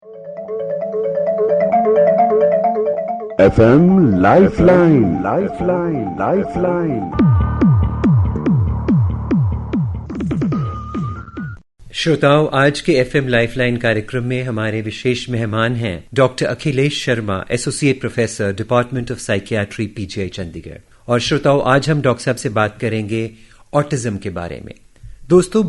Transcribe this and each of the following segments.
FM lifeline, lifeline, lifeline. श्रोताओं, आज के FM लाइफलाइन कार्यक्रम में हमारे विशेष मेहमान हैं doctor Akhilesh Sharma, associate professor, department of psychiatry, PGI Chandigarh. और श्रोताओं, आज हम डॉक्टर साहब से बात करेंगे ऑटिज्म के बारे में। दोस्तों,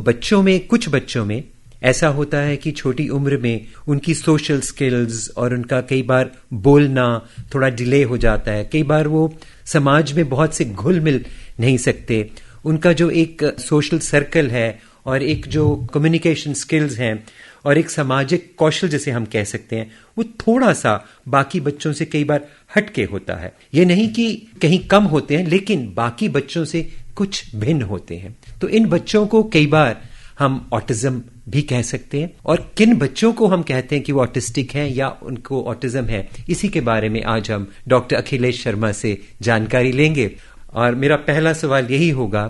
कुछ बच्चों में ऐसा होता है कि छोटी उम्र में उनकी सोशल स्किल्स और उनका कई बार बोलना थोड़ा डिले हो जाता है। कई बार वो समाज में बहुत से घुल मिल नहीं सकते। उनका जो एक सोशल सर्कल है और एक जो कम्युनिकेशन स्किल्स हैं और एक सामाजिक कौशल जिसे हम कह सकते हैं, वो थोड़ा सा बाकी बच्चों से कई बार हटके होता है। ये नहीं कि कहीं कम होते हैं, लेकिन बाकी बच्चों से कुछ भिन्न होते हैं। तो इन बच्चों को कई बार हम ऑटिज्म भी कह सकते हैं। और किन बच्चों को हम कहते हैं कि वो ऑटिस्टिक हैं या उनको ऑटिज्म है, इसी के बारे में आज हम डॉक्टर अखिलेश शर्मा से जानकारी लेंगे। और मेरा पहला सवाल यही होगा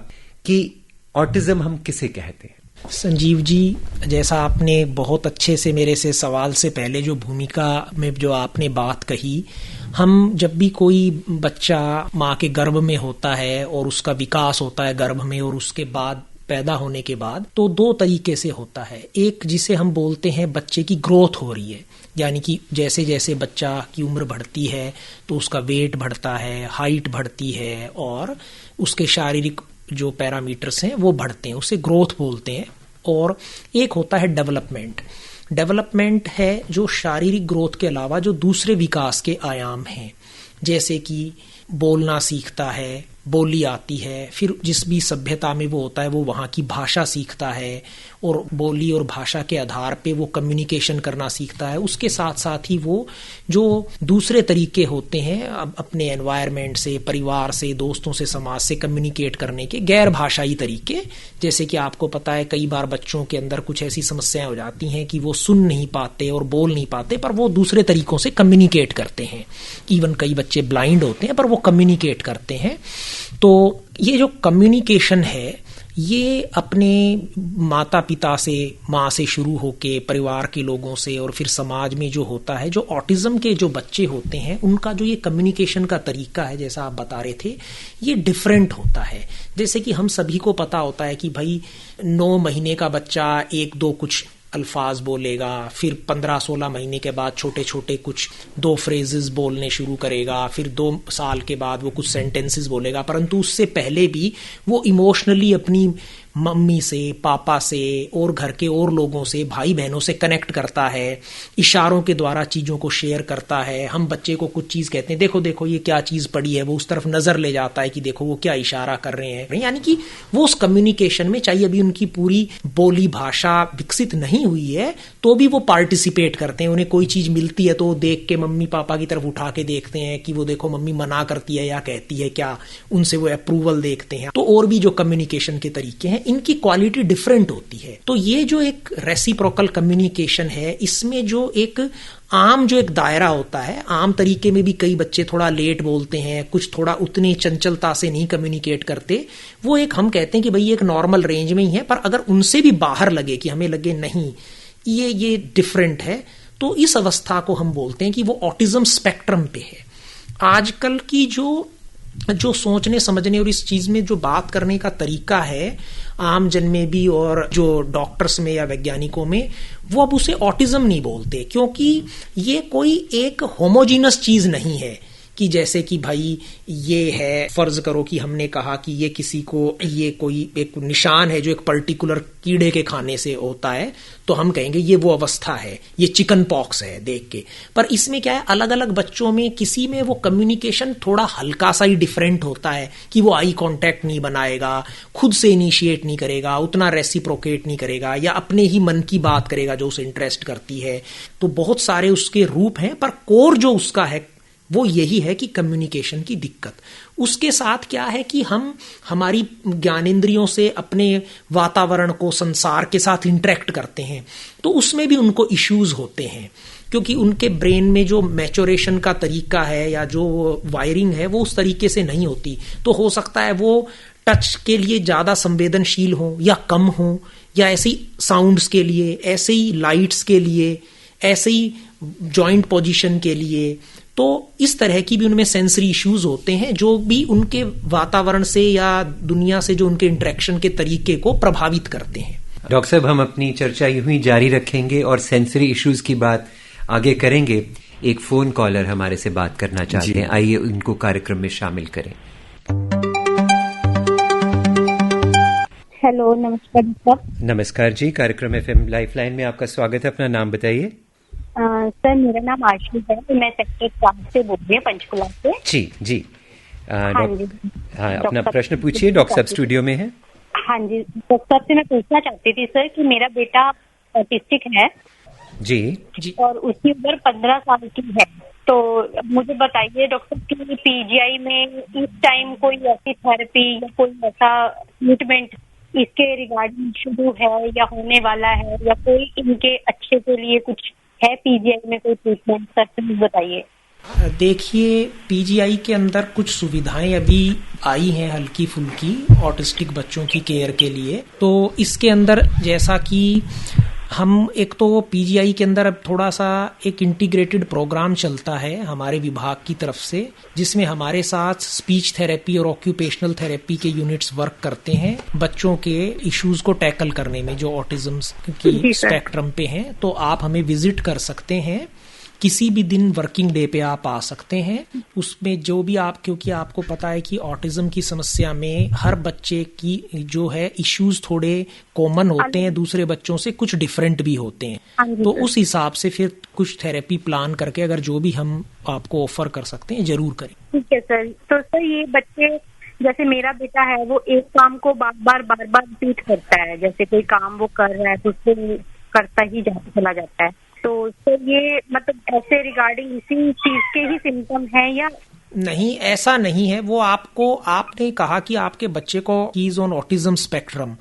कि ऑटिज्म हम किसे कहते हैं? संजीव जी, जैसा आपने बहुत अच्छे से मेरे से सवाल से पहले जो भूमिका में जो आपने बात कही, हम जब भी कोई बच्चा माँ के गर्भ में होता है और उसका विकास होता है गर्भ में और उसके बाद पैदा होने के बाद, तो दो तरीके से होता है। एक जिसे हम बोलते हैं बच्चे की ग्रोथ हो रही है, यानी कि जैसे जैसे बच्चा की उम्र बढ़ती है तो उसका वेट बढ़ता है, हाइट बढ़ती है और उसके शारीरिक जो पैरामीटर्स हैं वो बढ़ते हैं, उसे ग्रोथ बोलते हैं। और एक होता है डेवलपमेंट। डेवलपमेंट है जो शारीरिक ग्रोथ के अलावा जो दूसरे विकास के आयाम हैं, जैसे कि बोलना सीखता है, बोली आती है, फिर जिस भी सभ्यता में वो होता है वो वहाँ की भाषा सीखता है और बोली और भाषा के आधार पे वो कम्युनिकेशन करना सीखता है। उसके साथ साथ ही वो जो दूसरे तरीके होते हैं अपने एनवायरनमेंट से, परिवार से, दोस्तों से, समाज से कम्युनिकेट करने के गैर भाषाई तरीके, जैसे कि आपको पता है कई बार बच्चों के अंदर कुछ ऐसी समस्याएं हो जाती हैं कि वो सुन नहीं पाते और बोल नहीं पाते, पर वो दूसरे तरीकों से कम्युनिकेट करते हैं। इवन कई बच्चे ब्लाइंड होते हैं पर वो कम्युनिकेट करते हैं। तो ये जो कम्युनिकेशन है ये अपने माता पिता से, माँ से शुरू होके परिवार के लोगों से और फिर समाज में जो होता है, जो ऑटिज्म के जो बच्चे होते हैं उनका जो ये कम्युनिकेशन का तरीका है, जैसा आप बता रहे थे, ये डिफरेंट होता है। जैसे कि हम सभी को पता होता है कि भाई 9 महीने का बच्चा 1-2 कुछ अल्फाज बोलेगा, फिर 15-16 महीने के बाद छोटे छोटे कुछ 2 फ्रेजेस बोलने शुरू करेगा, फिर 2 साल के बाद वो कुछ सेंटेंसेस बोलेगा। परंतु उससे पहले भी वो इमोशनली अपनी मम्मी से, पापा से और घर के और लोगों से, भाई बहनों से कनेक्ट करता है, इशारों के द्वारा चीज़ों को शेयर करता है। हम बच्चे को कुछ चीज़ कहते हैं, देखो देखो ये क्या चीज़ पड़ी है, वो उस तरफ नज़र ले जाता है कि देखो वो क्या इशारा कर रहे हैं। यानी कि वो उस कम्युनिकेशन में, चाहे अभी उनकी पूरी बोली भाषा विकसित नहीं हुई है, तो भी वो पार्टिसिपेट करते हैं। उन्हें कोई चीज़ मिलती है तो देख के मम्मी पापा की तरफ उठा के देखते हैं कि वो देखो मम्मी मना करती है या कहती है क्या, उनसे वो अप्रूवल देखते हैं। तो और भी जो कम्युनिकेशन के तरीके हैं, इनकी क्वालिटी डिफरेंट होती है। तो ये जो एक रेसिप्रोकल कम्युनिकेशन है, इसमें जो एक आम जो एक दायरा होता है, आम तरीके में भी कई बच्चे थोड़ा लेट बोलते हैं, कुछ थोड़ा उतनी चंचलता से नहीं कम्युनिकेट करते, वो एक हम कहते हैं कि भाई एक नॉर्मल रेंज में ही है। पर अगर उनसे भी बाहर लगे कि हमें लगे नहीं ये डिफरेंट है, तो इस अवस्था को हम बोलते हैं कि वो ऑटिज्म स्पेक्ट्रम पे है। आजकल की जो सोचने समझने और इस चीज में जो बात करने का तरीका है आम जन में भी और जो डॉक्टर्स में या वैज्ञानिकों में, वो अब उसे ऑटिज्म नहीं बोलते, क्योंकि ये कोई एक होमोजीनस चीज नहीं है कि जैसे कि भाई ये है, फर्ज करो कि हमने कहा कि ये किसी को, ये कोई एक निशान है जो एक पर्टिकुलर कीड़े के खाने से होता है, तो हम कहेंगे ये वो अवस्था है, ये चिकन पॉक्स है देख के। पर इसमें क्या है, अलग अलग बच्चों में किसी में वो कम्युनिकेशन थोड़ा हल्का सा ही डिफरेंट होता है कि वो आई कांटेक्ट नहीं बनाएगा, खुद से इनिशिएट नहीं करेगा, उतना रेसिप्रोकेट नहीं करेगा, या अपने ही मन की बात करेगा जो उसे इंटरेस्ट करती है। तो बहुत सारे उसके रूप हैं, पर कोर जो उसका है वो यही है कि कम्युनिकेशन की दिक्कत। उसके साथ क्या है कि हम हमारी ज्ञानेंद्रियों से अपने वातावरण को, संसार के साथ इंटरेक्ट करते हैं, तो उसमें भी उनको इश्यूज होते हैं, क्योंकि उनके ब्रेन में जो मैच्योरेशन का तरीका है या जो वायरिंग है वो उस तरीके से नहीं होती। तो हो सकता है वो टच के लिए ज्यादा संवेदनशील हो या कम हो, या ऐसे ही साउंड्स के लिए, ऐसे ही लाइट्स के लिए, ऐसे ही जॉइंट पोजीशन के लिए। तो इस तरह की भी उनमें सेंसरी इश्यूज होते हैं जो भी उनके वातावरण से या दुनिया से जो उनके इंटरेक्शन के तरीके को प्रभावित करते हैं। डॉक्टर साहब, हम अपनी चर्चा यूं ही जारी रखेंगे और सेंसरी इश्यूज की बात आगे करेंगे। एक फोन कॉलर हमारे से बात करना चाहते हैं, आइए उनको कार्यक्रम में शामिल करें। हेलो, नमस्कार सर। नमस्कार जी, कार्यक्रम एफएम लाइफलाइन में आपका स्वागत है। अपना नाम बताइए। सर, मेरा नाम आशी है, मैं सेक्टर 4 से बोल रही हूँ, पंचकुला से। जी जी। हाँ जी। हाँ, अपना प्रश्न पूछिए, डॉक्टर साहब स्टूडियो में है। हाँ जी, डॉक्टर साहब से मैं पूछना चाहती थी सर कि मेरा बेटा ऑटिस्टिक है जी जी। और उसकी उम्र 15 साल की है। तो मुझे बताइए डॉक्टर कि पीजीआई में इस टाइम कोई ऐसी थेरेपी या कोई ऐसा ट्रीटमेंट इसके रिगार्डिंग शुरू है या होने वाला है, या कोई इनके अच्छे के लिए कुछ है पीजीआई में कोई ट्रीटमेंट? सर प्लीज बताइए। देखिए, पीजीआई के अंदर कुछ सुविधाएं अभी आई हैं हल्की फुल्की ऑटिस्टिक बच्चों की केयर के लिए। तो इसके अंदर जैसा कि हम एक तो पीजीआई के अंदर अब थोड़ा सा एक इंटीग्रेटेड प्रोग्राम चलता है हमारे विभाग की तरफ से, जिसमें हमारे साथ स्पीच थेरेपी और ऑक्यूपेशनल थेरेपी के यूनिट्स वर्क करते हैं बच्चों के इश्यूज को टैकल करने में जो ऑटिज्म की स्पेक्ट्रम पे हैं। तो आप हमें विजिट कर सकते हैं, किसी भी दिन वर्किंग डे पे आप आ सकते हैं। उसमें जो भी आप, क्योंकि आपको पता है कि ऑटिज्म की समस्या में हर बच्चे की जो है इश्यूज थोड़े कॉमन होते हैं, दूसरे बच्चों से कुछ डिफरेंट भी होते हैं। तो उस हिसाब से फिर कुछ थेरेपी प्लान करके अगर जो भी हम आपको ऑफर कर सकते हैं जरूर करें। ठीक है सर। तो सर ये बच्चे, जैसे मेरा बेटा है, वो एक काम को बार बार रिपीट करता है, जैसे कोई काम वो कर रहा है तो उसको करता ही चला जाता है। तो ये मतलब ऐसे रिगार्डिंग इसी चीज के ही सिम्टम है या नहीं? ऐसा नहीं है। वो आपने कहा कि आपके बच्चे को कीज ऑन ऑटिज्म स्पेक्ट्रम,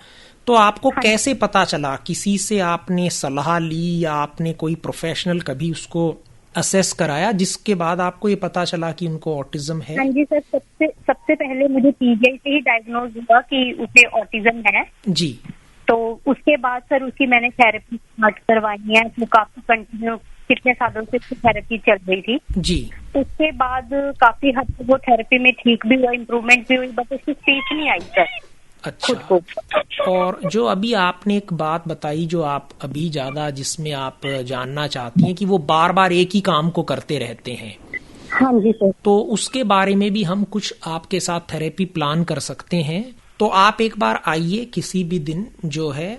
तो आपको कैसे पता चला? किसी से आपने सलाह ली या आपने कोई प्रोफेशनल कभी उसको असेस कराया जिसके बाद आपको ये पता चला कि उनको ऑटिज्म है? हाँ जी सर, सबसे पहले मुझे पीजीआई से ही डायग्नोज हुआ कि उसे ऑटिज्म है जी। तो उसके बाद सर उसकी मैंने थेरेपी स्टार्ट करवाई है, तो काफी कंटिन्यू कितने सालों से थेरेपी चल रही थी जी। उसके बाद काफी हद तक वो थेरेपी में ठीक भी हुआ, इम्प्रूवमेंट भी हुई, बट उसकी स्पीच नहीं आई सर। अच्छा। और जो अभी आपने एक बात बताई जो आप अभी ज्यादा जिसमें आप जानना चाहती हैं कि वो बार बार एक ही काम को करते रहते हैं। हाँ जी सर। तो उसके बारे में भी हम कुछ आपके साथ थेरेपी प्लान कर सकते हैं। तो आप एक बार आइए किसी भी दिन जो है,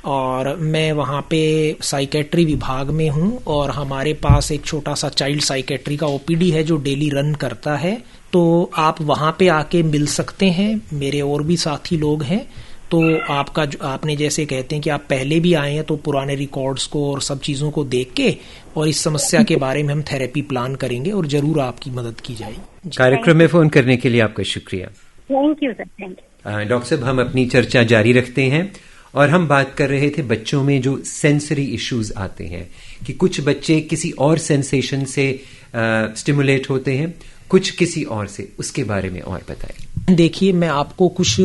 और मैं वहाँ पे साइकेट्री विभाग में हूँ और हमारे पास एक छोटा सा चाइल्ड साइकेट्री का ओपीडी है जो डेली रन करता है। तो आप वहाँ पे आके मिल सकते हैं, मेरे और भी साथी लोग हैं। तो आपका आपने जैसे कहते हैं कि आप पहले भी आए हैं, तो पुराने रिकॉर्ड्स को और सब चीज़ों को देख के और इस समस्या के बारे में हम थेरेपी प्लान करेंगे और जरूर आपकी मदद की जाएगी। कार्यक्रम में फोन करने के लिए आपका शुक्रिया। Thank you sir. Thank you doctor साहब, हम अपनी चर्चा जारी रखते हैं और हम बात कर रहे थे बच्चों में जो सेंसरी इश्यूज आते हैं कि कुछ बच्चे किसी और सेंसेशन से स्टिमुलेट होते हैं, कुछ किसी और से। उसके बारे में और बताएं। देखिए, मैं आपको कुछ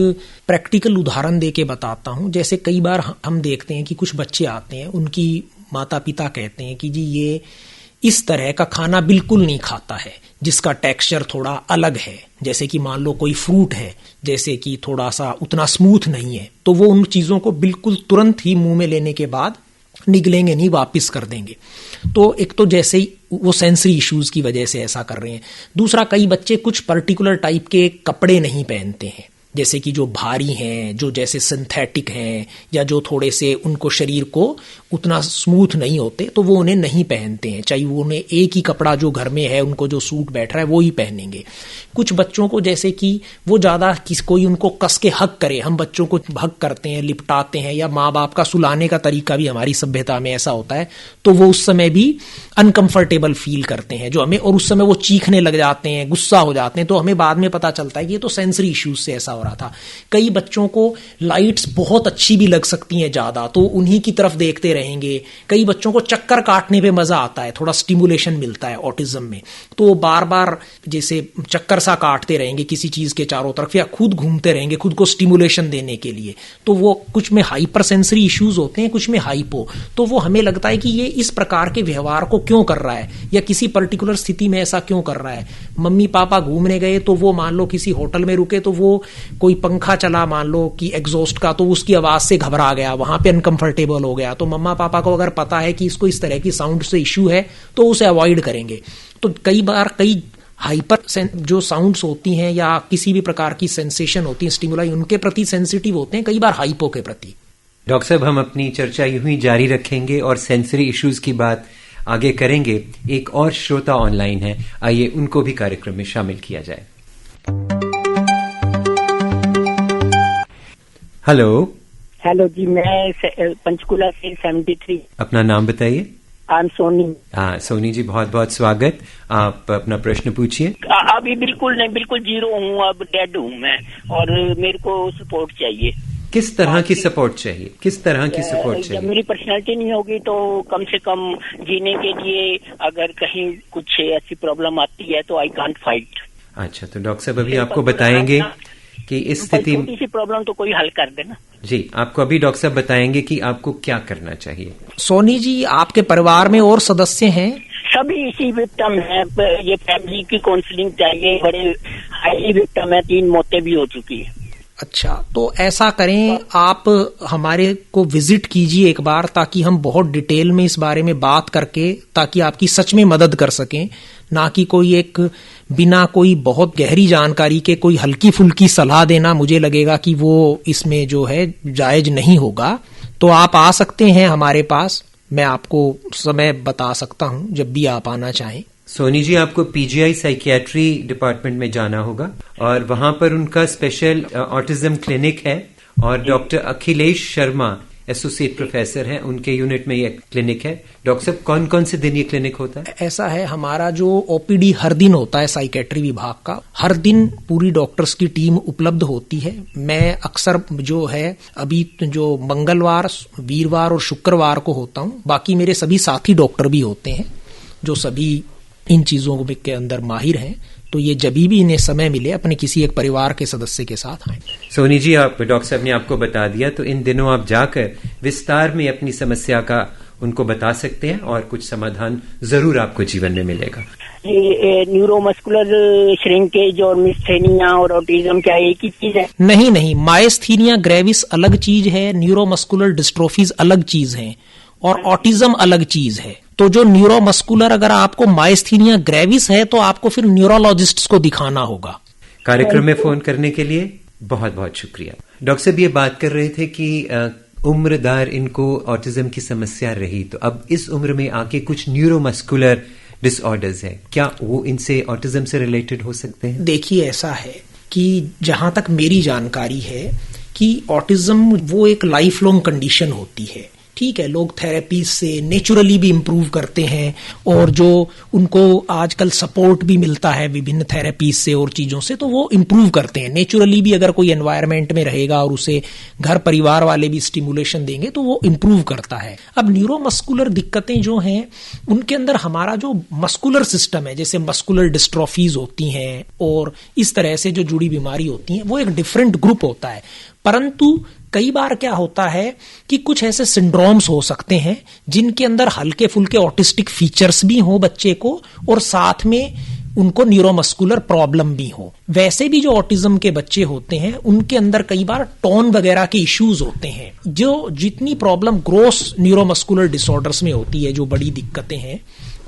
प्रैक्टिकल उदाहरण देके बताता हूं। जैसे कई बार हम देखते हैं कि कुछ बच्चे आते हैं, उनकी माता पिता कहते हैं कि जी ये इस तरह का खाना बिल्कुल नहीं खाता है जिसका टेक्सचर थोड़ा अलग है। जैसे कि मान लो कोई फ्रूट है जैसे कि थोड़ा सा उतना स्मूथ नहीं है, तो वो उन चीजों को बिल्कुल तुरंत ही मुंह में लेने के बाद निगलेंगे नहीं, वापस कर देंगे। तो एक तो जैसे ही वो सेंसरी इश्यूज की वजह से ऐसा कर रहे हैं। दूसरा, कई बच्चे कुछ पर्टिकुलर टाइप के कपड़े नहीं पहनते हैं, जैसे कि जो भारी हैं, जो जैसे सिंथेटिक हैं, या जो थोड़े से उनको शरीर को उतना स्मूथ नहीं होते, तो वो उन्हें नहीं पहनते हैं। चाहे वो उन्हें एक ही कपड़ा जो घर में है, उनको जो सूट बैठ रहा है वो ही पहनेंगे। कुछ बच्चों को जैसे कि वो ज्यादा कोई उनको कस के हक करे, हम बच्चों को हक करते हैं, लिपटाते हैं, या माँ बाप का सुलाने का तरीका भी हमारी सभ्यता में ऐसा होता है, तो वो उस समय भी अनकंफर्टेबल फील करते हैं जो हमें, और उस समय वो चीखने लग जाते हैं, गुस्सा हो जाते हैं। तो हमें बाद में पता चलता है कि ये तो सेंसरी इश्यूज से ऐसा हो रहा था। कई बच्चों को लाइट्स बहुत अच्छी भी लग सकती हैं ज्यादा, तो उन्हीं की तरफ देखते रहेंगे। कई बच्चों को चक्कर काटने पे मजा आता है, थोड़ा स्टिमुलेशन मिलता है ऑटिज्म में, तो बार बार जैसे चक्कर सा काटते रहेंगे किसी चीज के चारों तरफ, या खुद घूमते रहेंगे खुद को स्टिमुलेशन देने के लिए। तो वो कुछ में हाइपर सेंसरी इश्यूज होते हैं, कुछ में हाइपो। तो वो हमें लगता है कि ये इस प्रकार के व्यवहार को क्यों कर रहा है, या किसी पर्टिकुलर स्थिति में ऐसा क्यों कर रहा है। मम्मी पापा घूमने गए तो वो मान लो किसी होटल में रुके, तो वो कोई पंखा चला मान लो कि एग्जॉस्ट का, तो उसकी आवाज से घबरा गया, वहां पे अनकंफर्टेबल हो गया। तो मम्मा पापा को अगर पता है कि इसको इस तरह की साउंड से इश्यू है तो उसे अवॉइड करेंगे। तो कई बार कई हाइपर जो साउंड्स होती हैं या किसी भी प्रकार की सेंसेशन होती है, स्टिमुलाई, उनके प्रति सेंसिटिव होते हैं, कई बार हाइपो के प्रति। डॉक्टर साहब, हम अपनी चर्चा यूं ही जारी रखेंगे और सेंसरी इश्यूज की बात आगे करेंगे। एक और श्रोता ऑनलाइन है, आइए उनको भी कार्यक्रम में शामिल किया जाए। हेलो जी, मैं पंचकुला से 73। अपना नाम बताइए। I am Soni. हाँ सोनी जी, बहुत बहुत स्वागत। आप अपना प्रश्न पूछिए। अभी बिल्कुल जीरो हूँ, अब डेड हूँ मैं, और मेरे को सपोर्ट चाहिए। किस तरह की सपोर्ट चाहिए? किस तरह की सपोर्ट चाहिए? जब मेरी पर्सनालिटी नहीं होगी तो कम से कम जीने के लिए अगर कहीं कुछ ऐसी प्रॉब्लम आती है तो आई कांट फाइट। अच्छा, तो डॉक्टर साहब अभी आपको बताएंगे कि इस स्थिति में छोटी सी प्रॉब्लम तो कोई हल कर देना। जी, आपको अभी डॉक्टर साहब बताएंगे कि आपको क्या करना चाहिए। सोनी जी, आपके परिवार में और सदस्य हैं? सभी इसी विक्टिम है, ये फैमिली की काउंसलिंग चाहिए। बड़े हाईली विक्टिम है, 3 मौतें भी हो चुकी है। अच्छा, तो ऐसा करें, आप हमारे को विजिट कीजिए एक बार, ताकि हम बहुत डिटेल में इस बारे में बात करके, ताकि आपकी सच में मदद कर सकें, ना कि कोई एक बिना कोई बहुत गहरी जानकारी के कोई हल्की फुल्की सलाह देना, मुझे लगेगा कि वो इसमें जो है जायज नहीं होगा। तो आप आ सकते हैं हमारे पास, मैं आपको समय बता सकता हूं जब भी आप आना चाहें। सोनी जी, आपको पीजीआई साइकियाट्री डिपार्टमेंट में जाना होगा और वहां पर उनका स्पेशल ऑटिज्म क्लिनिक है, और doctor Akhilesh Sharma associate professor हैं, उनके यूनिट में ये क्लिनिक है। डॉक्टर साहब, कौन कौन से दिन ये क्लिनिक होता है? ऐसा है, हमारा जो ओपीडी हर दिन होता है साइकेट्री विभाग का, हर दिन पूरी डॉक्टर्स की टीम उपलब्ध होती है। मैं अक्सर जो है अभी जो मंगलवार, वीरवार और शुक्रवार को होता हूँ। बाकी मेरे सभी साथी डॉक्टर भी होते हैं जो सभी इन चीजों के अंदर माहिर हैं। तो ये जभी भी इन्हें समय मिले अपने किसी एक परिवार के सदस्य के साथ आए। सोनी जी, आप डॉक्टर साहब ने आपको बता दिया, तो इन दिनों आप जाकर विस्तार में अपनी समस्या का उनको बता सकते हैं और कुछ समाधान जरूर आपको जीवन में मिलेगा। ये न्यूरोमस्कुलर श्रिंकेज और मिस्थेनिया और ऑटिज्म क्या एक ही चीज है? नहीं, माइस्थीनिया ग्रेविस अलग चीज है, न्यूरोमस्कुलर डिस्ट्रोफीज अलग चीज है, और ऑटिज्म अलग चीज है। तो जो न्यूरोमस्कुलर, अगर आपको माइस्थीनिया ग्रेविस है तो आपको फिर न्यूरोलॉजिस्ट को दिखाना होगा। कार्यक्रम में फोन करने के लिए बहुत बहुत शुक्रिया। डॉक्टर साहब ये बात कर रहे थे कि उम्रदार इनको ऑटिज्म की समस्या रही, तो अब इस उम्र में आके कुछ न्यूरोमस्कुलर डिसऑर्डर्स है, क्या वो इनसे ऑटिज्म से रिलेटेड हो सकते हैं? देखिए, ऐसा है कि जहां तक मेरी जानकारी है कि ऑटिज्म वो एक लाइफ लॉन्ग कंडीशन होती है। ठीक है, लोग थेरेपी से नेचुरली भी इम्प्रूव करते हैं, और जो उनको आजकल सपोर्ट भी मिलता है विभिन्न थेरेपीज से और चीजों से, तो वो इम्प्रूव करते हैं नेचुरली भी। अगर कोई एनवायरनमेंट में रहेगा और उसे घर परिवार वाले भी स्टिमुलेशन देंगे तो वो इम्प्रूव करता है। अब न्यूरोमस्कुलर दिक्कतें जो हैं, उनके अंदर हमारा जो मस्कुलर सिस्टम है, जैसे मस्कुलर डिस्ट्रॉफीज होती हैं और इस तरह से जो जुड़ी बीमारी होती हैं, वो एक डिफरेंट ग्रुप होता है। परंतु कई बार क्या होता है कि कुछ ऐसे सिंड्रोम्स हो सकते हैं जिनके अंदर हल्के फुल्के ऑटिस्टिक फीचर्स भी हो बच्चे को, और साथ में उनको न्यूरोमस्कुलर प्रॉब्लम भी हो। वैसे भी जो ऑटिज्म के बच्चे होते हैं उनके अंदर कई बार टोन वगैरह के इश्यूज होते हैं। जो जितनी प्रॉब्लम ग्रोस न्यूरोमस्कुलर डिसऑर्डर्स में होती है, जो बड़ी दिक्कतें हैं,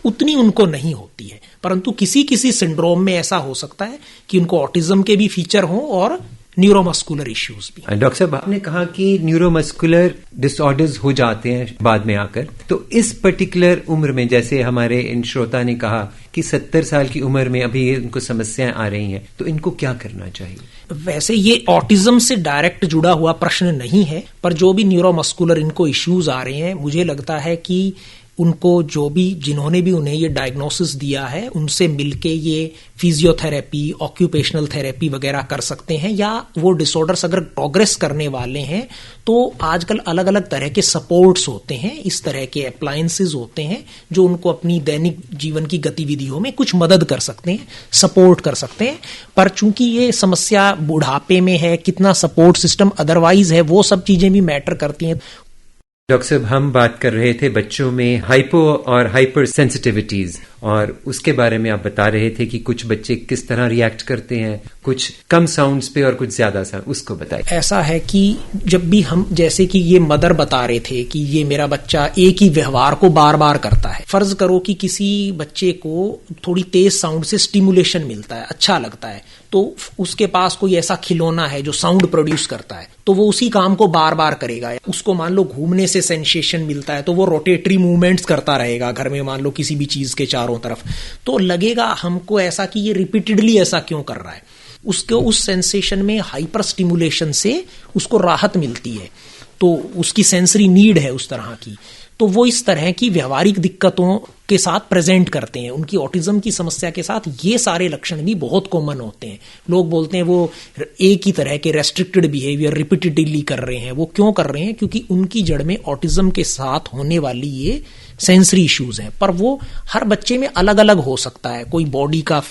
उतनी उनको नहीं होती है। परंतु किसी किसी सिंड्रोम में ऐसा हो सकता है कि उनको ऑटिज्म के भी फीचर हों और न्यूरोमस्कुलर इश्यूज भी। डॉक्टर साहब, आपने कहा कि न्यूरोमस्कुलर डिसऑर्डर्स हो जाते हैं बाद में आकर, तो इस पर्टिकुलर उम्र में, जैसे हमारे इन श्रोता ने कहा कि 70 साल की उम्र में अभी इनको समस्याएं आ रही हैं, तो इनको क्या करना चाहिए? वैसे ये ऑटिज्म से डायरेक्ट जुड़ा हुआ प्रश्न नहीं है, पर जो भी न्यूरोमस्कुलर इनको इश्यूज आ रहे हैं, मुझे लगता है कि उनको जो भी जिन्होंने भी उन्हें ये डायग्नोसिस दिया है उनसे मिलके ये फिजियोथेरेपी, ऑक्यूपेशनल थेरेपी वगैरह कर सकते हैं, या वो डिसऑर्डर्स अगर प्रोग्रेस करने वाले हैं तो आजकल अलग अलग तरह के सपोर्ट्स होते हैं, इस तरह के अप्लायंसेस होते हैं जो उनको अपनी दैनिक जीवन की गतिविधियों में कुछ मदद कर सकते हैं, सपोर्ट कर सकते हैं। पर चूंकि ये समस्या बुढ़ापे में है, कितना सपोर्ट सिस्टम अदरवाइज है, वो सब चीजें भी मैटर करती हैं। डॉक्टर साहब, हम बात कर रहे थे बच्चों में हाइपो और हाइपर सेंसिटिविटीज, और उसके बारे में आप बता रहे थे कि कुछ बच्चे किस तरह रिएक्ट करते हैं, कुछ कम साउंड्स पे और कुछ ज्यादा साउंड, उसको बताइए। ऐसा है कि जब भी हम, जैसे कि ये मदर बता रहे थे कि ये मेरा बच्चा एक ही व्यवहार को बार बार करता है। फर्ज करो कि किसी बच्चे को थोड़ी तेज साउंड से स्टिमुलेशन मिलता है, अच्छा लगता है, तो उसके पास कोई ऐसा खिलौना है जो साउंड प्रोड्यूस करता है, तो वो उसी काम को बार बार करेगा। उसको मान लो घूमने से सेंसेशन मिलता है तो वो रोटेटरी मूवमेंट्स करता रहेगा घर में, मान लो किसी भी चीज के चारों तरफ, तो लगेगा हमको ऐसा कि ये रिपीटेडली ऐसा क्यों कर रहा है। उसको उस सेंसेशन में हाइपर स्टिमुलेशन से उसको राहत मिलती है, तो उसकी सेंसरी नीड है उस तरह की, तो वो इस तरह की व्यवहारिक दिक्कतों के साथ प्रेजेंट करते हैं। उनकी ऑटिज्म की समस्या के साथ ये सारे लक्षण भी बहुत कॉमन होते हैं। लोग बोलते हैं वो एक ही तरह के रेस्ट्रिक्टेड बिहेवियर रिपीटेडली कर रहे हैं। वो क्यों कर रहे हैं? क्योंकि उनकी जड़ में ऑटिज्म के साथ होने वाली ये सेंसरी इश्यूज हैं, पर वो हर बच्चे में अलग अलग हो सकता है। कोई बॉडी का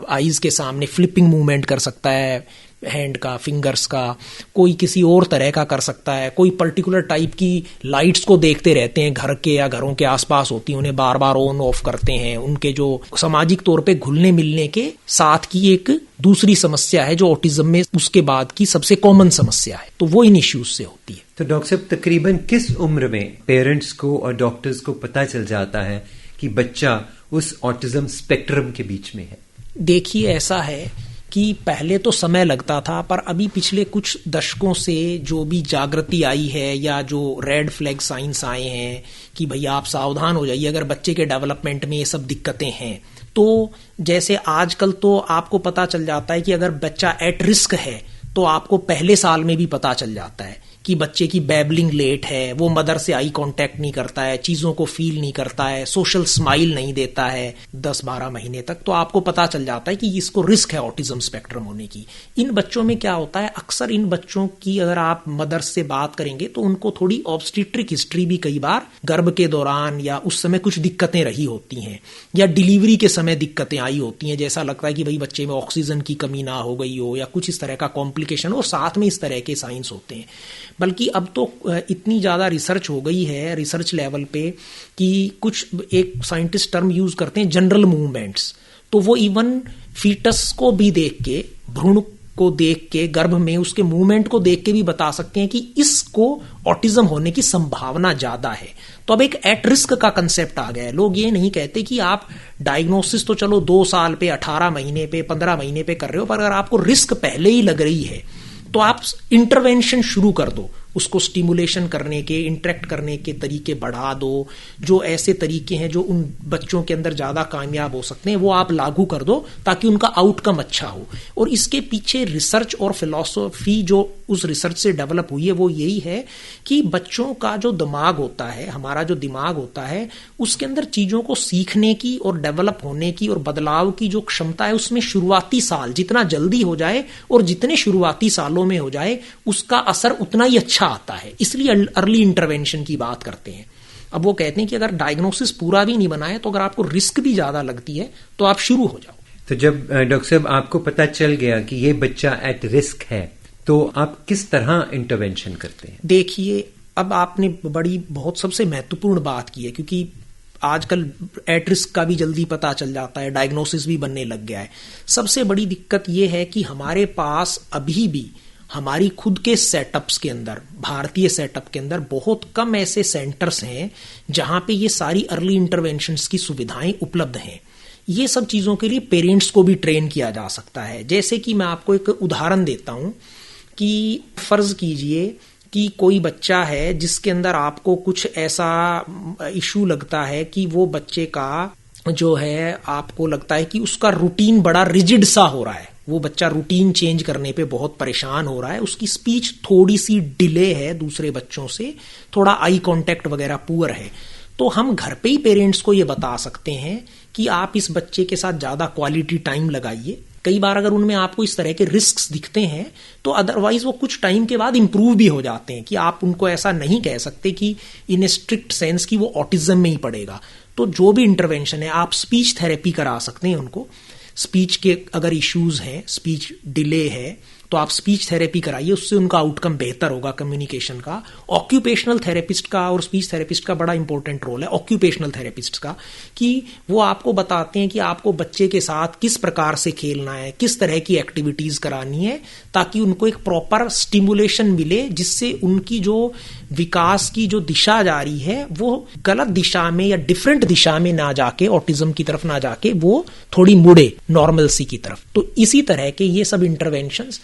आईज के सामने फ्लिपिंग मूवमेंट कर सकता है, हैंड का, फिंगर्स का, कोई किसी और तरह का कर सकता है, कोई पर्टिकुलर टाइप की लाइट्स को देखते रहते हैं घर के या घरों के आसपास होती हैं, उन्हें बार बार ऑन ऑफ करते हैं। उनके जो सामाजिक तौर पे घुलने मिलने के साथ की एक दूसरी समस्या है जो ऑटिज्म में उसके बाद की सबसे कॉमन समस्या है, तो वो इन इश्यूज से होती है। तो डॉक्टर साहब, तकरीबन किस उम्र में पेरेंट्स को और डॉक्टर्स को पता चल जाता है कि बच्चा उस ऑटिज्म स्पेक्ट्रम के बीच में है? देखिए, ऐसा है कि पहले तो समय लगता था, पर अभी पिछले कुछ दशकों से जो भी जागृति आई है या जो रेड फ्लैग साइंस आए हैं कि भैया आप सावधान हो जाइए अगर बच्चे के डेवलपमेंट में ये सब दिक्कतें हैं, तो जैसे आजकल तो आपको पता चल जाता है कि अगर बच्चा एट रिस्क है तो आपको पहले साल में भी पता चल जाता है कि बच्चे की बैबलिंग लेट है, वो मदर से आई कांटेक्ट नहीं करता है, चीजों को फील नहीं करता है, सोशल स्माइल नहीं देता है 10-12 महीने तक, तो आपको पता चल जाता है कि इसको रिस्क है ऑटिज्म स्पेक्ट्रम होने की। इन बच्चों में क्या होता है, अक्सर इन बच्चों की अगर आप मदर से बात करेंगे तो उनको थोड़ी ऑब्स्टेट्रिक हिस्ट्री भी कई बार गर्भ के दौरान या उस समय कुछ दिक्कतें रही होती हैं, या डिलीवरी के समय दिक्कतें आई होती हैं, जैसा लगता है कि भाई बच्चे में ऑक्सीजन की कमी ना हो गई हो या कुछ इस तरह का कॉम्प्लिकेशन हो, और साथ में इस तरह के साइंस होते हैं। बल्कि अब तो इतनी ज्यादा रिसर्च हो गई है रिसर्च लेवल पे कि कुछ एक साइंटिस्ट टर्म यूज करते हैं जनरल मूवमेंट्स, तो वो इवन फीटस को भी देख के, भ्रूण को देख के, गर्भ में उसके मूवमेंट को देख के भी बता सकते हैं कि इसको ऑटिज्म होने की संभावना ज्यादा है। तो अब एक एट रिस्क का कंसेप्ट आ गया है। लोग ये नहीं कहते कि आप डायग्नोसिस तो चलो 2 साल पे, 18 महीने पे, 15 महीने पे कर रहे हो, पर अगर आपको रिस्क पहले ही लग रही है तो आप इंटरवेंशन शुरू कर दो, उसको स्टिमुलेशन करने के, इंटरेक्ट करने के तरीके बढ़ा दो, जो ऐसे तरीके हैं जो उन बच्चों के अंदर ज्यादा कामयाब हो सकते हैं वो आप लागू कर दो ताकि उनका आउटकम अच्छा हो। और इसके पीछे रिसर्च और फिलॉसफी जो उस रिसर्च से डेवलप हुई है वो यही है कि बच्चों का जो दिमाग होता है, हमारा जो दिमाग होता है, उसके अंदर चीजों को सीखने की और डेवलप होने की और बदलाव की जो क्षमता है, उसमें शुरुआती साल जितना जल्दी हो जाए और जितने शुरुआती सालों में हो जाए उसका असर उतना ही अच्छा आता है। इसलिए अर्ली इंटरवेंशन की बात करते हैं। अब वो कहते हैं कि अगर डायग्नोसिस पूरा भी नहीं बनाए तो अगर आपको रिस्क भी ज्यादा लगती है तो आप शुरू हो जाओ। तो जब डॉक्टर साहब आपको पता चल गया कि ये बच्चा एट रिस्क है तो आप किस तरह इंटरवेंशन करते हैं? देखिए, अब आपने बहुत सबसे महत्वपूर्ण बात की है, क्योंकि आजकल एट रिस्क का भी जल्दी पता चल जाता है, डायग्नोसिस भी बनने लग गया है। सबसे बड़ी दिक्कत यह है कि हमारे पास अभी भी हमारी खुद के सेटअप्स के अंदर, भारतीय सेटअप के अंदर बहुत कम ऐसे सेंटर्स हैं जहां पे ये सारी अर्ली इंटरवेंशंस की सुविधाएं उपलब्ध हैं। ये सब चीजों के लिए पेरेंट्स को भी ट्रेन किया जा सकता है। जैसे कि मैं आपको एक उदाहरण देता हूं कि फर्ज कीजिए कि कोई बच्चा है जिसके अंदर आपको कुछ ऐसा इशू लगता है कि वो बच्चे का जो है, आपको लगता है कि उसका रूटीन बड़ा रिजिड सा हो रहा है, वो बच्चा रूटीन चेंज करने पे बहुत परेशान हो रहा है, उसकी स्पीच थोड़ी सी डिले है दूसरे बच्चों से, थोड़ा आई कांटेक्ट वगैरह पुअर है, तो हम घर पे ही पेरेंट्स को ये बता सकते हैं कि आप इस बच्चे के साथ ज्यादा क्वालिटी टाइम लगाइए। कई बार अगर उनमें आपको इस तरह के रिस्क दिखते हैं तो अदरवाइज वो कुछ टाइम के बाद इंप्रूव भी हो जाते हैं, कि आप उनको ऐसा नहीं कह सकते कि इन ए स्ट्रिक्ट सेंस कि वो ऑटिज्म में ही पड़ेगा। तो जो भी इंटरवेंशन है, आप स्पीच थेरेपी करा सकते हैं उनको। स्पीच के अगर इश्यूज हैं, स्पीच डिले है, तो आप स्पीच थेरेपी कराइए, उससे उनका आउटकम बेहतर होगा कम्युनिकेशन का। ऑक्यूपेशनल थेरेपिस्ट का और स्पीच थेरेपिस्ट का बड़ा इंपॉर्टेंट रोल है, ऑक्यूपेशनल थेरेपिस्ट का, कि वो आपको बताते हैं कि आपको बच्चे के साथ किस प्रकार से खेलना है, किस तरह की एक्टिविटीज करानी है, ताकि उनको एक प्रॉपर स्टिमुलेशन मिले, जिससे उनकी जो विकास की जो दिशा जारी है वो गलत दिशा में या डिफरेंट दिशा में ना जाके, ऑटिज्म की तरफ ना जाके, वो थोड़ी मुड़े नॉर्मलसी की तरफ। तो इसी तरह के ये सब इंटरवेंशंस।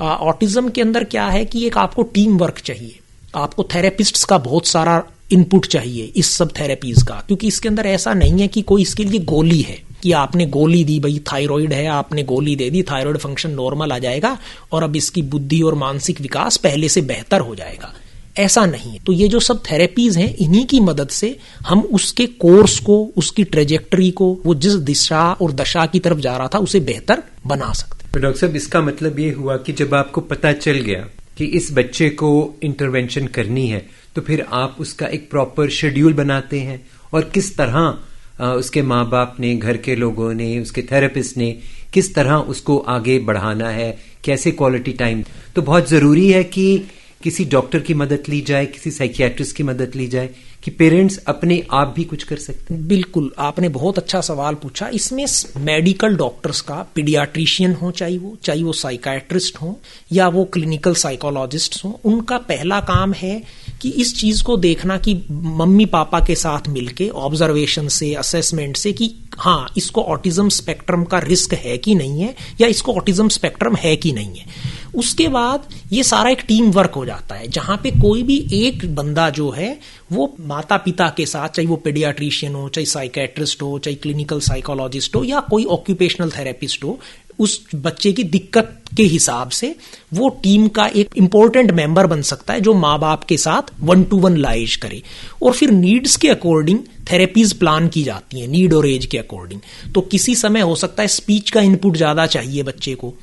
ऑटिज्म के अंदर क्या है कि एक आपको टीम वर्क चाहिए, आपको थेरेपिस्ट्स का बहुत सारा इनपुट चाहिए इस सब थेरेपीज का, क्योंकि इसके अंदर ऐसा नहीं है कि कोई इसके लिए गोली है कि आपने गोली दी, भाई थायराइड है, आपने गोली दे दी, थायराइड फंक्शन नॉर्मल आ जाएगा और अब इसकी बुद्धि और मानसिक विकास पहले से बेहतर हो जाएगा। ऐसा नहीं है। तो ये जो सब थेरेपीज हैं, इन्हीं की मदद से हम उसके कोर्स को, उसकी ट्रेजेक्टरी को, वो जिस दिशा और दशा की तरफ जा रहा था उसे बेहतर बना सकते। तो डॉक्टर साहब, इसका मतलब ये हुआ कि जब आपको पता चल गया कि इस बच्चे को इंटरवेंशन करनी है, तो फिर आप उसका एक प्रॉपर शेड्यूल बनाते हैं, और किस तरह उसके माँ बाप ने, घर के लोगों ने, उसके थेरेपिस्ट ने किस तरह उसको आगे बढ़ाना है, कैसे क्वालिटी टाइम। तो बहुत जरूरी है कि किसी डॉक्टर की मदद ली जाए, किसी साइकियाट्रिस्ट की मदद ली जाए, कि पेरेंट्स अपने आप भी कुछ कर सकते हैं। बिल्कुल, आपने बहुत अच्छा सवाल पूछा। इसमें मेडिकल डॉक्टर्स का, पीडियाट्रिशियन हो चाहे वो साइकियाट्रिस्ट हो या वो क्लिनिकल साइकोलॉजिस्ट हो, उनका पहला काम है कि इस चीज को देखना कि मम्मी पापा के साथ मिलके ऑब्जर्वेशन से, असेसमेंट से, कि हाँ इसको ऑटिज्म स्पेक्ट्रम का रिस्क है कि नहीं है, या इसको ऑटिज्म स्पेक्ट्रम है कि नहीं है। उसके बाद ये सारा एक टीम वर्क हो जाता है, जहां पे कोई भी एक बंदा जो है वो माता पिता के साथ, चाहे वो पीडियाट्रिशियन हो, चाहे साइकियाट्रिस्ट हो, चाहे क्लिनिकल साइकोलॉजिस्ट हो, या कोई ऑक्यूपेशनल थेरेपिस्ट हो, उस बच्चे की दिक्कत के हिसाब से वो टीम का एक इंपॉर्टेंट मेंबर बन सकता है, जो माँ बाप के साथ 1-to-1 लाइज करे। और फिर नीड्स के अकॉर्डिंग थेरेपीज प्लान की जाती हैं, नीड और एज के अकॉर्डिंग। तो किसी समय हो सकता है स्पीच का इनपुट ज्यादा चाहिए बच्चे को,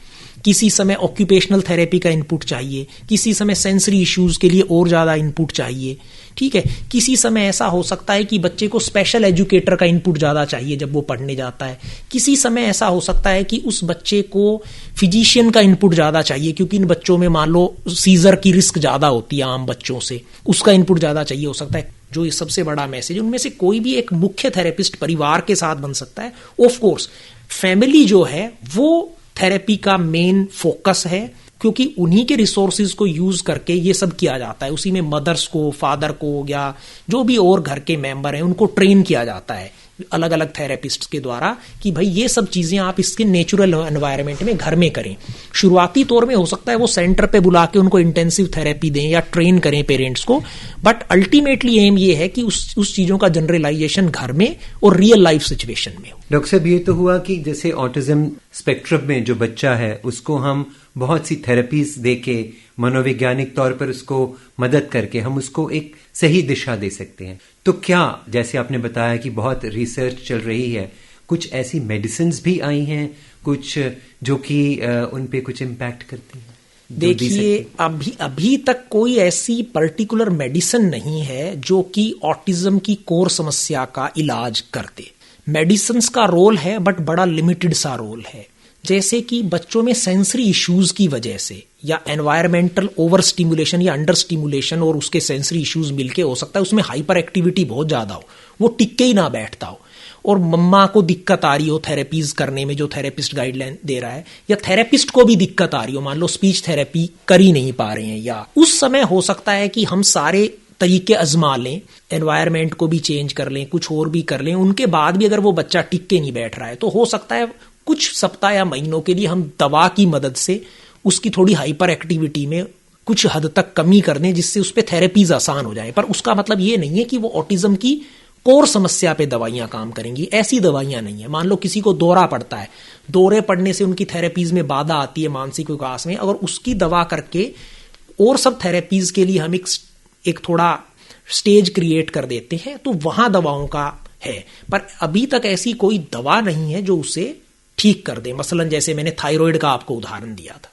किसी समय ऑक्यूपेशनल थेरेपी का इनपुट चाहिए, किसी समय सेंसरी इश्यूज के लिए और ज्यादा इनपुट चाहिए, ठीक है। किसी समय ऐसा हो सकता है कि बच्चे को स्पेशल एजुकेटर का इनपुट ज्यादा चाहिए जब वो पढ़ने जाता है। किसी समय ऐसा हो सकता है कि उस बच्चे को फिजिशियन का इनपुट ज्यादा चाहिए, क्योंकि इन बच्चों में मान लो सीजर की रिस्क ज्यादा होती है आम बच्चों से, उसका इनपुट ज्यादा चाहिए हो सकता है। जो ये सबसे बड़ा मैसेज, उनमें से कोई भी एक मुख्य थेरेपिस्ट परिवार के साथ बन सकता है। ऑफ कोर्स फैमिली जो है वो थेरेपी का मेन फोकस है, क्योंकि उन्हीं के रिसोर्सेज को यूज करके ये सब किया जाता है। उसी में मदर्स को, फादर को, या जो भी और घर के मेंबर हैं उनको ट्रेन किया जाता है अलग अलग थेरेपिस्ट के द्वारा, कि भाई ये सब चीजें आप इसके नेचुरल एनवायरनमेंट में घर में करें। शुरुआती तौर में हो सकता है वो सेंटर पे बुला के उनको इंटेंसिव थेरेपी दें या ट्रेन करें पेरेंट्स को, बट अल्टीमेटली एम ये है कि उस चीजों का जनरलाइजेशन घर में और रियल लाइफ सिचुएशन में हो। डॉक्टर साहब, ये तो हुआ कि जैसे ऑटिज्म स्पेक्ट्रम में जो बच्चा है उसको हम बहुत सी थेरेपीज देके, मनोवैज्ञानिक तौर पर उसको मदद करके हम उसको एक सही दिशा दे सकते हैं। तो क्या, जैसे आपने बताया कि बहुत रिसर्च चल रही है, कुछ ऐसी मेडिसिन भी आई हैं कुछ जो कि उन पे कुछ इम्पैक्ट करती हैं? देखिए, अभी तक कोई ऐसी पर्टिकुलर मेडिसिन नहीं है जो कि ऑटिज्म की कोर समस्या का इलाज करते। मेडिसिन का रोल है बट बड़ा लिमिटेड सा रोल है। जैसे कि बच्चों में सेंसरी इश्यूज की वजह से या एनवायरमेंटल ओवर स्टिमुलेशन या अंडर स्टिमुलेशन और उसके सेंसरी इश्यूज मिलके हो सकता है उसमें हाइपर एक्टिविटी बहुत ज्यादा हो, वो टिक ही ना बैठता हो, और मम्मा को दिक्कत आ रही हो थेरेपीज करने में जो थेरेपिस्ट गाइडलाइन दे रहा है, या थेरेपिस्ट को भी दिक्कत आ रही हो, मान लो स्पीच थेरेपी कर ही नहीं पा रहे हैं, या उस समय हो सकता है कि हम सारे तरीके आजमा लें, एनवायरमेंट को भी चेंज कर लें, कुछ और भी कर लें, उनके बाद भी अगर वो बच्चा टिक के नहीं बैठ रहा है तो हो सकता है कुछ सप्ताह या महीनों के लिए हम दवा की मदद से उसकी थोड़ी हाइपर एक्टिविटी में कुछ हद तक कमी कर दें, जिससे उस पर थेरेपीज आसान हो जाए। पर उसका मतलब ये नहीं है कि वो ऑटिज्म की कोर समस्या पे दवाइयां काम करेंगी, ऐसी दवाइयां नहीं है। मान लो किसी को दौरा पड़ता है, दौरे पड़ने से उनकी थेरेपीज में बाधा आती है मानसिक विकास में, अगर उसकी दवा करके और सब थेरेपीज के लिए हम एक थोड़ा स्टेज क्रिएट कर देते हैं, तो वहां दवाओं का है। पर अभी तक ऐसी कोई दवा नहीं है जो उसे ठीक कर दे। मसलन जैसे मैंने थायराइड का आपको उदाहरण दिया था।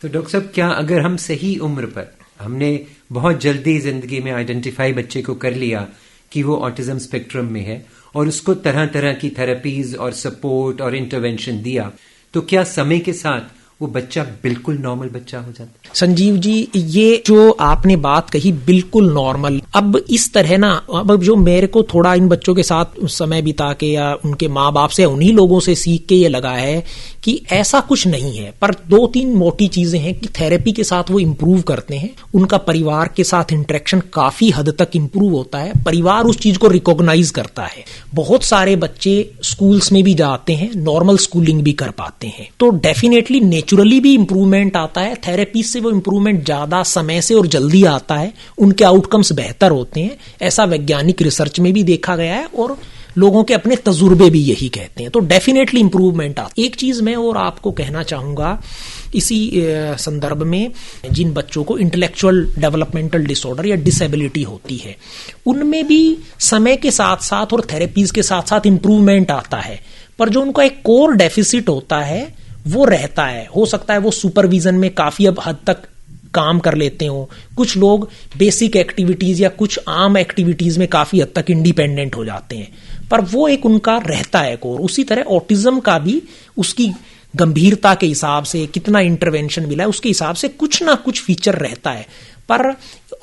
तो डॉक्टर साहब, क्या अगर हम सही उम्र पर, हमने बहुत जल्दी जिंदगी में आइडेंटिफाई बच्चे को कर लिया कि वो ऑटिज्म स्पेक्ट्रम में है और उसको तरह तरह की थेरेपीज और सपोर्ट और इंटरवेंशन दिया, तो क्या समय के साथ वो बच्चा बिल्कुल नॉर्मल बच्चा हो जाता है? संजीव जी, ये जो आपने बात कही बिल्कुल नॉर्मल। अब इस तरह ना, अब जो मेरे को थोड़ा इन बच्चों के साथ समय बिता के या उनके माँ बाप से, उन्हीं लोगों से सीख के ये लगा है कि ऐसा कुछ नहीं है। पर 2-3 मोटी चीजें हैं कि थेरेपी के साथ वो इम्प्रूव करते हैं, उनका परिवार के साथ इंटरेक्शन काफी हद तक इम्प्रूव होता है, परिवार उस चीज को रिकॉग्नाइज करता है। बहुत सारे बच्चे स्कूल्स में भी जाते हैं, नॉर्मल स्कूलिंग भी कर पाते हैं, तो डेफिनेटली नेचुरली भी इंप्रूवमेंट आता है। थेरेपी से वो इंप्रूवमेंट ज्यादा समय से और जल्दी आता है, उनके आउटकम्स बेहतर होते हैं। ऐसा वैज्ञानिक रिसर्च में भी देखा गया है और लोगों के अपने तजुर्बे भी यही कहते हैं। तो डेफिनेटली इंप्रूवमेंट आता है। एक चीज मैं और आपको कहना चाहूंगा इसी संदर्भ में, जिन बच्चों को इंटेलेक्चुअल डेवलपमेंटल डिसऑर्डर या डिसेबिलिटी होती है, उनमें भी समय के साथ साथ और थेरेपीज के साथ साथ इंप्रूवमेंट आता है। पर जो उनका एक कोर डेफिसिट होता है वो रहता है। हो सकता है वो सुपरविजन में काफी अब हद तक काम कर लेते हो, कुछ लोग बेसिक एक्टिविटीज या कुछ आम एक्टिविटीज में काफी हद तक इंडिपेंडेंट हो जाते हैं, पर वो एक उनका रहता है कोर। उसी तरह ऑटिज्म का भी उसकी गंभीरता के हिसाब से, कितना इंटरवेंशन मिला है उसके हिसाब से कुछ ना कुछ फीचर रहता है। पर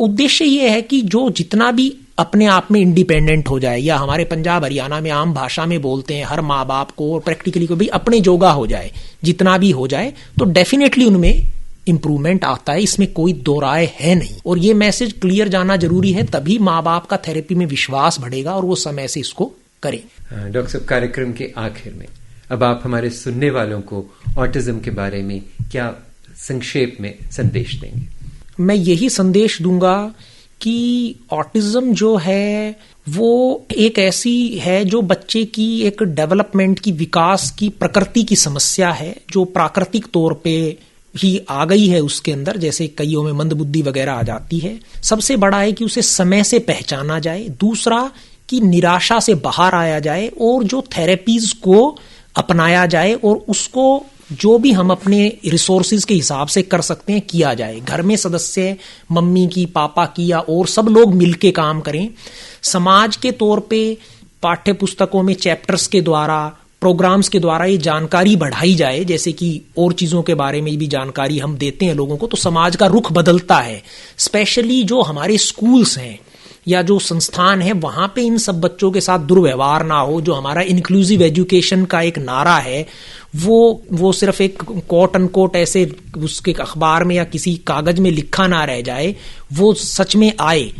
उद्देश्य ये है कि जो जितना भी अपने आप में इंडिपेंडेंट हो जाए, या हमारे पंजाब हरियाणा में आम भाषा में बोलते हैं हर माँ बाप को और प्रैक्टिकली को भी अपने जोगा हो जाए, जितना भी हो जाए, तो डेफिनेटली उनमें इंप्रूवमेंट आता है, इसमें कोई दो राय है नहीं। और ये मैसेज क्लियर जाना जरूरी है, तभी माँ बाप का थेरेपी में विश्वास बढ़ेगा और वो समय से इसको करें। डॉक्टर साहब, कार्यक्रम के आखिर में अब आप हमारे सुनने वालों को ऑटिज्म के बारे में क्या संक्षेप में संदेश देंगे? मैं यही संदेश दूंगा कि ऑटिज्म जो है वो एक ऐसी है जो बच्चे की एक डेवलपमेंट की, विकास की, प्रकृति की समस्या है, जो प्राकृतिक तौर पे ही आ गई है उसके अंदर, जैसे कईयों में मंदबुद्धि वगैरह आ जाती है। सबसे बड़ा है कि उसे समय से पहचाना जाए। दूसरा कि निराशा से बाहर आया जाए और जो थेरेपीज को अपनाया जाए और उसको जो भी हम अपने रिसोर्सेज के हिसाब से कर सकते हैं किया जाए। घर में सदस्य, मम्मी की, पापा की या और सब लोग मिलके काम करें। समाज के तौर पे पाठ्य पुस्तकों में चैप्टर्स के द्वारा, प्रोग्राम्स के द्वारा ये जानकारी बढ़ाई जाए, जैसे कि और चीजों के बारे में भी जानकारी हम देते हैं लोगों को, तो समाज का रुख बदलता है। स्पेशली जो हमारे स्कूल्स हैं या जो संस्थान है, वहां पे इन सब बच्चों के साथ दुर्व्यवहार ना हो। जो हमारा इंक्लूसिव एजुकेशन का एक नारा है, वो सिर्फ एक कोट अनकोट ऐसे उसके अखबार में या किसी कागज में लिखा ना रह जाए, वो सच में आए।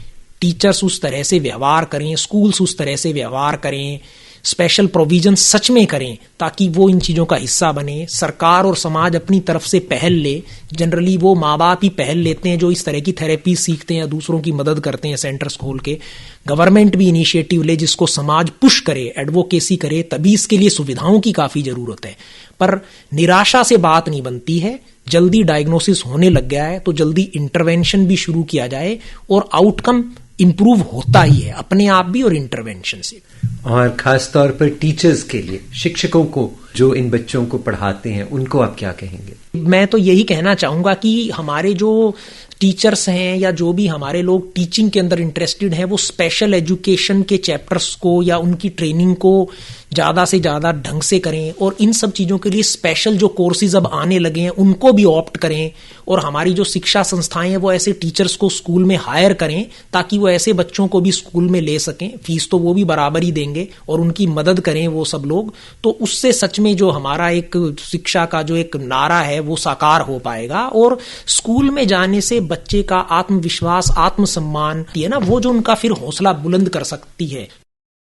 टीचर्स उस तरह से व्यवहार करें, स्कूल्स उस तरह से व्यवहार करें, स्पेशल प्रोविजन सच में करें, ताकि वो इन चीजों का हिस्सा बने। सरकार और समाज अपनी तरफ से पहल ले। जनरली वो माँ बाप ही पहल लेते हैं जो इस तरह की थेरेपी सीखते हैं या दूसरों की मदद करते हैं सेंटर्स खोल के। गवर्नमेंट भी इनिशिएटिव ले, जिसको समाज पुश करे, एडवोकेसी करे, तभी इसके लिए सुविधाओं की काफी जरूरत है। पर निराशा से बात नहीं बनती है। जल्दी डायग्नोसिस होने लग गया है तो जल्दी इंटरवेंशन भी शुरू किया जाए और आउटकम इंप्रूव होता ही है अपने आप भी और इंटरवेंशन से। और खास तौर पर टीचर्स के लिए, शिक्षकों को जो इन बच्चों को पढ़ाते हैं, उनको आप क्या कहेंगे? मैं तो यही कहना चाहूंगा कि हमारे जो टीचर्स हैं या जो भी हमारे लोग टीचिंग के अंदर इंटरेस्टेड हैं, वो स्पेशल एजुकेशन के चैप्टर्स को या उनकी ट्रेनिंग को ज्यादा से ज्यादा ढंग से करें और इन सब चीजों के लिए स्पेशल जो कोर्सेज अब आने लगे हैं उनको भी ऑप्ट करें। और हमारी जो शिक्षा संस्थाएं हैं वो ऐसे टीचर्स को स्कूल में हायर करें ताकि वो ऐसे बच्चों को भी स्कूल में ले सकें। फीस तो वो भी बराबर ही देंगे और उनकी मदद करें वो सब लोग। तो उससे सच में जो हमारा एक शिक्षा का जो एक नारा है वो साकार हो पाएगा। और स्कूल में जाने से बच्चे का आत्मविश्वास, आत्मसम्मान है ना, वो जो उनका फिर हौसला बुलंद कर सकती है।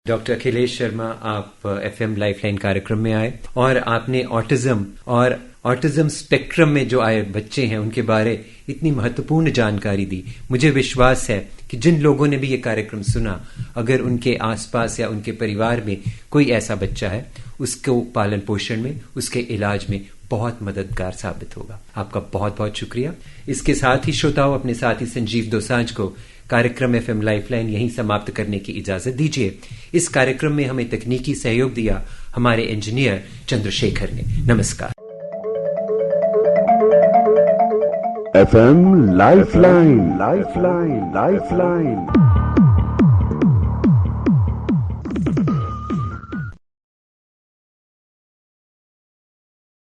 डॉक्टर अखिलेश शर्मा, आप एफएम लाइफलाइन कार्यक्रम में आए और आपने ऑटिज्म और ऑटिज्म स्पेक्ट्रम में जो आए बच्चे हैं उनके बारे इतनी महत्वपूर्ण जानकारी दी। मुझे विश्वास है कि जिन लोगों ने भी ये कार्यक्रम सुना, अगर उनके आसपास या उनके परिवार में कोई ऐसा बच्चा है, उसको पालन पोषण में, उसके इलाज में बहुत मददगार साबित होगा। आपका बहुत बहुत शुक्रिया। इसके साथ ही श्रोताओं, अपने साथी संजीव दोसांझ को कार्यक्रम FM लाइफलाइन यहीं समाप्त करने की इजाजत दीजिए। इस कार्यक्रम में हमें तकनीकी सहयोग दिया हमारे इंजीनियर चंद्रशेखर ने। नमस्कार। FM lifeline, lifeline, lifeline.